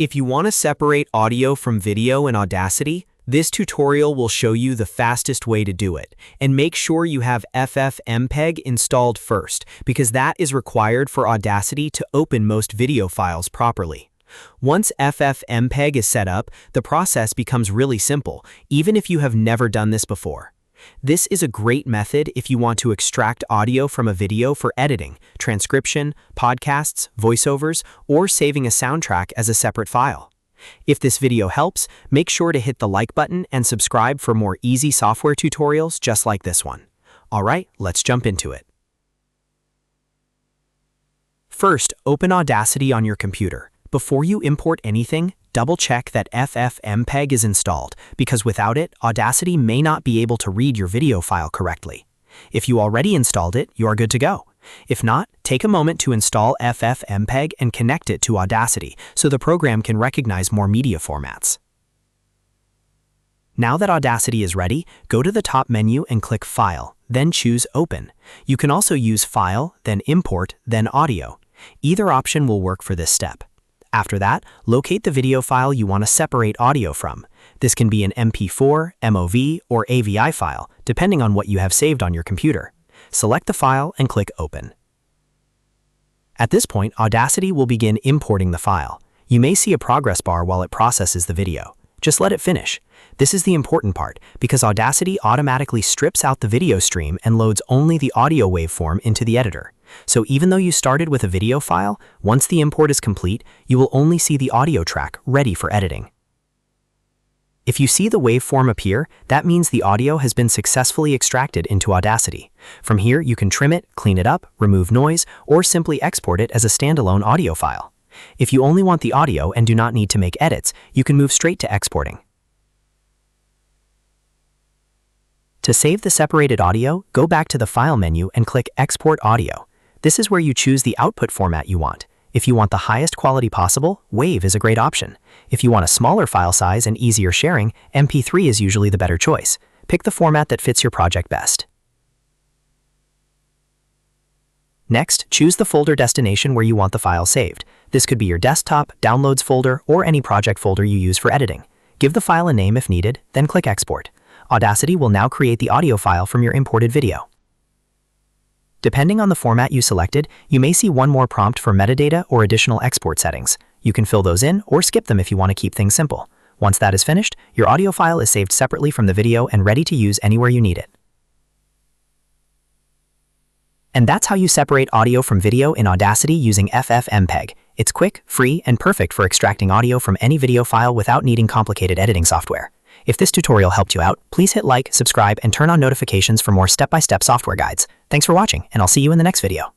If you want to separate audio from video in Audacity, this tutorial will show you the fastest way to do it. And make sure you have FFmpeg installed first, because that is required for Audacity to open most video files properly. Once FFmpeg is set up, the process becomes really simple, even if you have never done this before. This is a great method if you want to extract audio from a video for editing, transcription, podcasts, voiceovers, or saving a soundtrack as a separate file. If this video helps, make sure to hit the like button and subscribe for more easy software tutorials just like this one. Alright, let's jump into it. First, open Audacity on your computer. Before you import anything, double-check that FFmpeg is installed, because without it, Audacity may not be able to read your video file correctly. If you already installed it, you are good to go. If not, take a moment to install FFmpeg and connect it to Audacity so the program can recognize more media formats. Now that Audacity is ready, go to the top menu and click File, then choose Open. You can also use File, then Import, then Audio. Either option will work for this step. After that, locate the video file you want to separate audio from. This can be an MP4, MOV, or AVI file, depending on what you have saved on your computer. Select the file and click Open. At this point, Audacity will begin importing the file. You may see a progress bar while it processes the video. Just let it finish. This is the important part, because Audacity automatically strips out the video stream and loads only the audio waveform into the editor. So even though you started with a video file, once the import is complete, you will only see the audio track ready for editing. If you see the waveform appear, that means the audio has been successfully extracted into Audacity. From here, you can trim it, clean it up, remove noise, or simply export it as a standalone audio file. If you only want the audio and do not need to make edits, you can move straight to exporting. To save the separated audio, go back to the File menu and click Export Audio. This is where you choose the output format you want. If you want the highest quality possible, WAV is a great option. If you want a smaller file size and easier sharing, MP3 is usually the better choice. Pick the format that fits your project best. Next, choose the folder destination where you want the file saved. This could be your desktop, downloads folder, or any project folder you use for editing. Give the file a name if needed, then click Export. Audacity will now create the audio file from your imported video. Depending on the format you selected, you may see one more prompt for metadata or additional export settings. You can fill those in or skip them if you want to keep things simple. Once that is finished, your audio file is saved separately from the video and ready to use anywhere you need it. And that's how you separate audio from video in Audacity using FFmpeg. It's quick, free, and perfect for extracting audio from any video file without needing complicated editing software. If this tutorial helped you out, please hit like, subscribe, and turn on notifications for more step-by-step software guides. Thanks for watching, and I'll see you in the next video.